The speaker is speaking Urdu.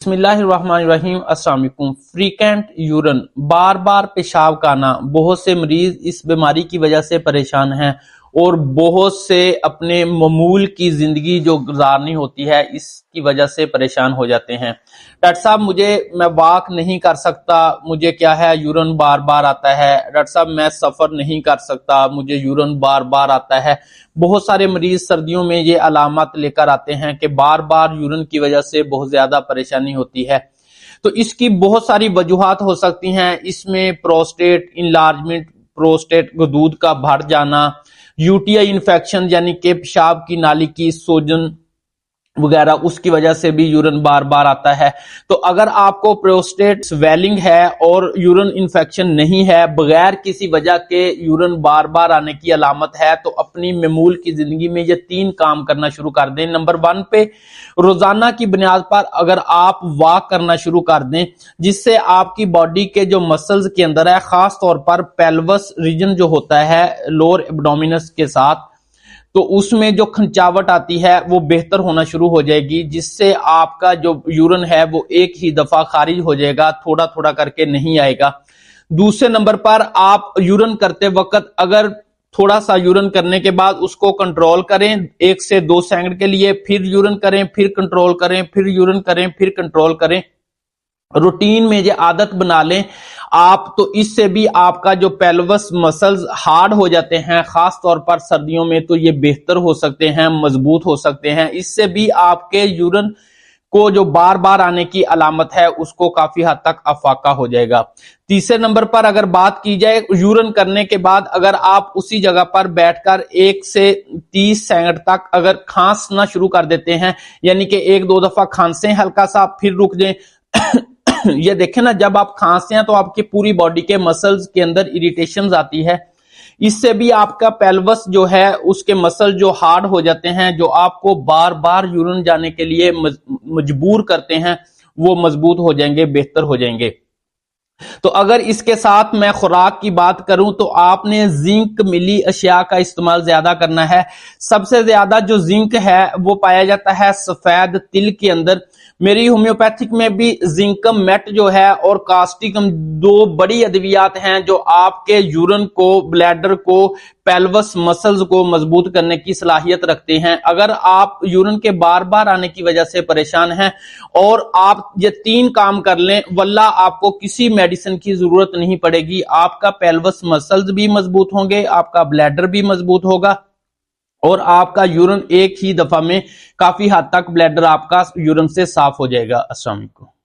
بسم اللہ الرحمن الرحیم۔ السلام علیکم۔ فریکینٹ یورن، بار بار پیشاب کا آنا، بہت سے مریض اس بیماری کی وجہ سے پریشان ہیں اور بہت سے اپنے معمول کی زندگی جو گزارنی ہوتی ہے اس کی وجہ سے پریشان ہو جاتے ہیں۔ ڈاکٹر صاحب میں واک نہیں کر سکتا، مجھے کیا ہے یورن بار بار آتا ہے۔ ڈاکٹر صاحب میں سفر نہیں کر سکتا، مجھے یورن بار بار آتا ہے۔ بہت سارے مریض سردیوں میں یہ علامات لے کر آتے ہیں کہ بار بار یورن کی وجہ سے بہت زیادہ پریشانی ہوتی ہے۔ تو اس کی بہت ساری وجوہات ہو سکتی ہیں، اس میں پروسٹیٹ انلارجمنٹ، پروسٹیٹ غدود کا بڑھ جانا، یو ٹی آئی انفیکشن یعنی کہ پیشاب کی نالی کی سوجن وغیرہ، اس کی وجہ سے بھی یورن بار بار آتا ہے۔ تو اگر آپ کو پروسٹیٹ سویلنگ ہے اور یورن انفیکشن نہیں ہے، بغیر کسی وجہ کے یورن بار بار آنے کی علامت ہے، تو اپنی معمول کی زندگی میں یہ 3 کام کرنا شروع کر دیں۔ نمبر 1 پہ روزانہ کی بنیاد پر اگر آپ واک کرنا شروع کر دیں، جس سے آپ کی باڈی کے جو مسلز کے اندر ہے، خاص طور پر پیلوس ریجن جو ہوتا ہے لور ایبڈومینس کے ساتھ، تو اس میں جو کھنچاوٹ آتی ہے وہ بہتر ہونا شروع ہو جائے گی، جس سے آپ کا جو یورن ہے وہ ایک ہی دفعہ خارج ہو جائے گا، تھوڑا تھوڑا کر کے نہیں آئے گا۔ دوسرے نمبر پر آپ یورن کرتے وقت اگر تھوڑا سا یورن کرنے کے بعد اس کو کنٹرول کریں 1 سے 2 سیکنڈ کے لیے، پھر یورن کریں، پھر کنٹرول کریں، پھر یورن کریں، پھر کنٹرول کریں، روٹین میں یہ عادت بنا لیں آپ، تو اس سے بھی آپ کا جو پیلوس مسلز ہارڈ ہو جاتے ہیں، خاص طور پر سردیوں میں، تو یہ بہتر ہو سکتے ہیں، مضبوط ہو سکتے ہیں۔ اس سے بھی آپ کے یورن کو جو بار بار آنے کی علامت ہے اس کو کافی حد تک افاقہ ہو جائے گا۔ تیسرے نمبر پر اگر بات کی جائے، یورن کرنے کے بعد اگر آپ اسی جگہ پر بیٹھ کر 1 سے 30 سیکنڈ تک اگر کھانسنا شروع کر دیتے ہیں، یعنی کہ 1-2 دفعہ کھانسیں ہلکا سا، پھر رک جائیں، یہ دیکھیں نا، جب آپ کھانستے ہیں تو آپ کی پوری باڈی کے مسلز کے اندر اریٹیشنز آتی ہے، اس سے بھی آپ کا پیلوس جو ہے اس کے مسل جو ہارڈ ہو جاتے ہیں، جو آپ کو بار بار یورن جانے کے لیے مجبور کرتے ہیں، وہ مضبوط ہو جائیں گے، بہتر ہو جائیں گے۔ تو اگر اس کے ساتھ میں خوراک کی بات کروں تو آپ نے زنک ملی اشیاء کا استعمال زیادہ کرنا ہے۔ سب سے زیادہ جو زنک ہے وہ پایا جاتا ہے سفید تل کے اندر۔ میری ہومیوپیتھک میں بھی زنکم میٹ جو ہے اور کاسٹیکم 2 بڑی ادویات ہیں جو آپ کے یورن کو، بلیڈر کو، پیلوس مسلز کو مضبوط کرنے کی صلاحیت رکھتے ہیں۔ اگر آپ یورن کے بار بار آنے کی وجہ سے پریشان ہیں اور آپ یہ 3 کام کر لیں، واللہ آپ کو کسی میڈیسن کی ضرورت نہیں پڑے گی، آپ کا پیلوس مسلز بھی مضبوط ہوں گے، آپ کا بلیڈر بھی مضبوط ہوگا، اور آپ کا یورن ایک ہی دفعہ میں کافی حد تک بلیڈر آپ کا یورن سے صاف ہو جائے گا۔ السلام علیکم۔